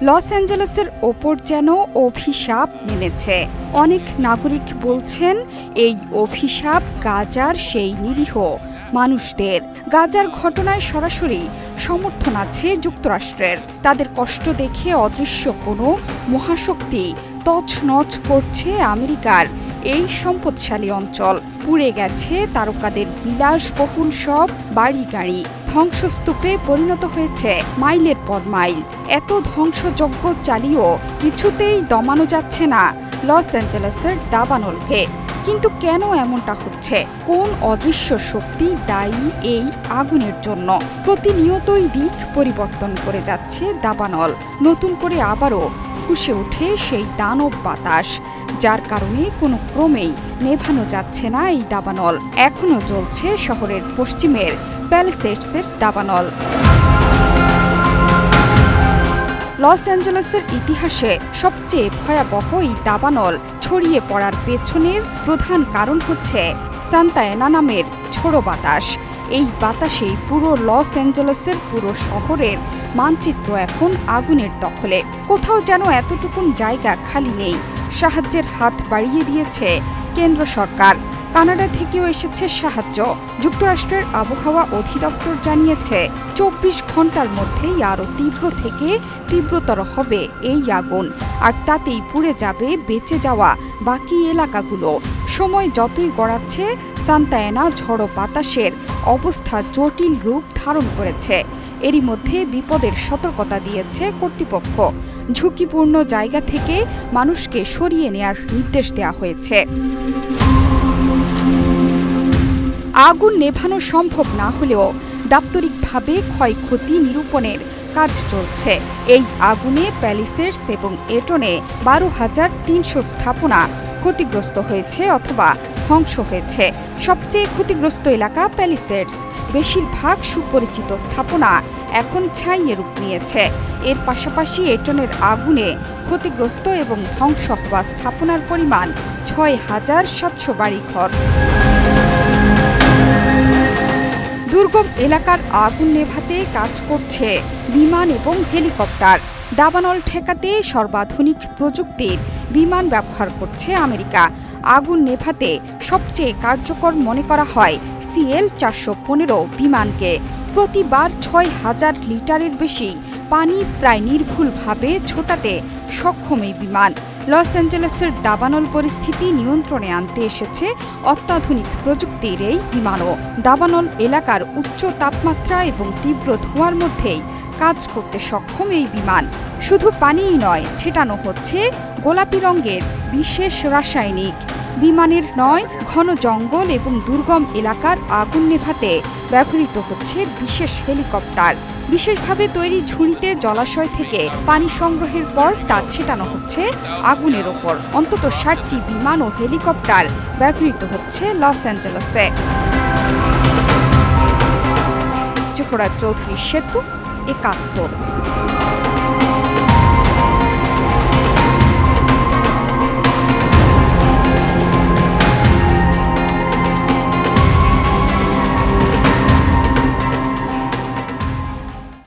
Loss অ্যাঞ্জেলেসের ওপর যেন অভিশাপ নেমেছে। অনেক নাগরিক বলছেন এই অভিশাপ গাজার সেই নিরীহ মানুষদের। গাজার ঘটনায় সরাসরি সমর্থন আছে যুক্তরাষ্ট্রের। তাদের কষ্ট দেখে অদৃশ্য কোনো মহাশক্তি তছনছ করছে আমেরিকার এই সম্পদশালী অঞ্চল। পুড়ে গেছে তারকাদের বিলাসবহুল সব বাড়ি গাড়ি, ধ্বংসস্তূপে পরিণত হয়েছে মাইলের পর মাইল। এত ধ্বংসযজ্ঞ চালিয়েও কিছুতেই দমানো যাচ্ছে না লস অ্যাঞ্জেলেসের দাবানলকে। কিন্তু কেন এমনটা হচ্ছে? কোন অদৃশ্য শক্তি দায়ী এই আগুনের জন্য? প্রতিনিয়তই দিক পরিবর্তন করে যাচ্ছে দাবানল। নতুন করে আবারও ফুঁসে ওঠে সেই দানব বাতাস, যার কারণে কোনো ক্রমেই নেভানো যাচ্ছে না এই দাবানল। এখনও চলছে শহরের পশ্চিমের প্যালিসেডসের দাবানল। লস অ্যাঞ্জেলেসের ইতিহাসে সবচেয়ে ভয়াবহ এই দাবানল ছড়িয়ে পড়ার পেছনের প্রধান কারণ হচ্ছে সান্তা অ্যানা নামের ঝোড়ো বাতাস। এই বাতাসেই পুরো লস অ্যাঞ্জেলেসের পুরো শহরের মানচিত্র এখন আগুনের দখলে। কোথাও যেন এতটুকুন জায়গা খালি নেই। সাহায্যের হাত বাড়িয়ে দিয়েছে কেন্দ্র সরকার। কানাডা থেকেও এসেছে সাহায্য। যুক্তরাষ্ট্রের আবহাওয়া অধিদপ্তর জানিয়েছে 24 ঘন্টার মধ্যেই আরও তীব্র থেকে তীব্রতর হবে এই আগুন, আর তাতেই পুড়ে যাবে বেঁচে যাওয়া বাকি এলাকাগুলো। সময় যতই গড়াচ্ছে সান্তা অ্যানা ঝড়ো বাতাসের অবস্থা জটিল রূপ ধারণ করেছে। এরই মধ্যে বিপদের সতর্কতা দিয়েছে কর্তৃপক্ষ। ঝুঁকিপূর্ণ জায়গা থেকে মানুষকে সরিয়ে নেয়ার নির্দেশ দেওয়া হয়েছে। আগুন নেভানো সম্ভব না হলেও দাপ্তরিকভাবে ক্ষয়ক্ষতি নিরূপণের কাজ চলছে। এই আগুনে প্যালিসেডস এবং এটনে 12,300 স্থাপনা ক্ষতিগ্রস্ত হয়েছে অথবা ধ্বংস হয়েছে। সবচেয়ে ক্ষতিগ্রস্ত এলাকা প্যালিসেডস। বেশিরভাগ সুপরিচিত স্থাপনা এখন ছাইয়ে রূপ নিয়েছে। এর পাশাপাশি এটনের আগুনে ক্ষতিগ্রস্ত এবং ধ্বংস হওয়া স্থাপনার পরিমাণ 6,700 বাড়িঘর। দুর্গম এলাকার আগুন নেভাতে কাজ করছে বিমান এবং হেলিকপ্টার। দাবানল ঠেকাতে সর্বাধুনিক প্রযুক্তির বিমান ব্যবহার করছে আমেরিকা। আগুন নেভাতে সবচেয়ে কার্যকর মনে করা হয় CL-415 বিমানকে। প্রতিবার 6,000 লিটারের বেশি পানি প্রায় নির্ভুলভাবে ছোটাতে সক্ষম এই বিমান। লস অ্যাঞ্জেলেসের দাবানল পরিস্থিতি নিয়ন্ত্রণে আনতে এসেছে অত্যাধুনিক প্রযুক্তির এই বিমানও। দাবানল এলাকার উচ্চ তাপমাত্রা এবং তীব্র ধোঁয়ার মধ্যেই কাজ করতে সক্ষম এই বিমান। শুধু পানিই নয়, ছেটানো হচ্ছে গোলাপি রঙের বিশেষ রাসায়নিক। বিমানের নয়, ঘন জঙ্গল এবং দুর্গম এলাকার আগুন নেভাতে ব্যবহৃত হচ্ছে বিশেষ হেলিকপ্টার। বিশেষভাবে তৈরি ঝুড়িতে জলাশয় থেকে পানি সংগ্রহের পর তা ছেটানো হচ্ছে আগুনের ওপর। অন্তত 60টি বিমান ও হেলিকপ্টার ব্যবহৃত হচ্ছে লস অ্যাঞ্জেলেসে। জোহরা চৌধুরী সেতু, 71।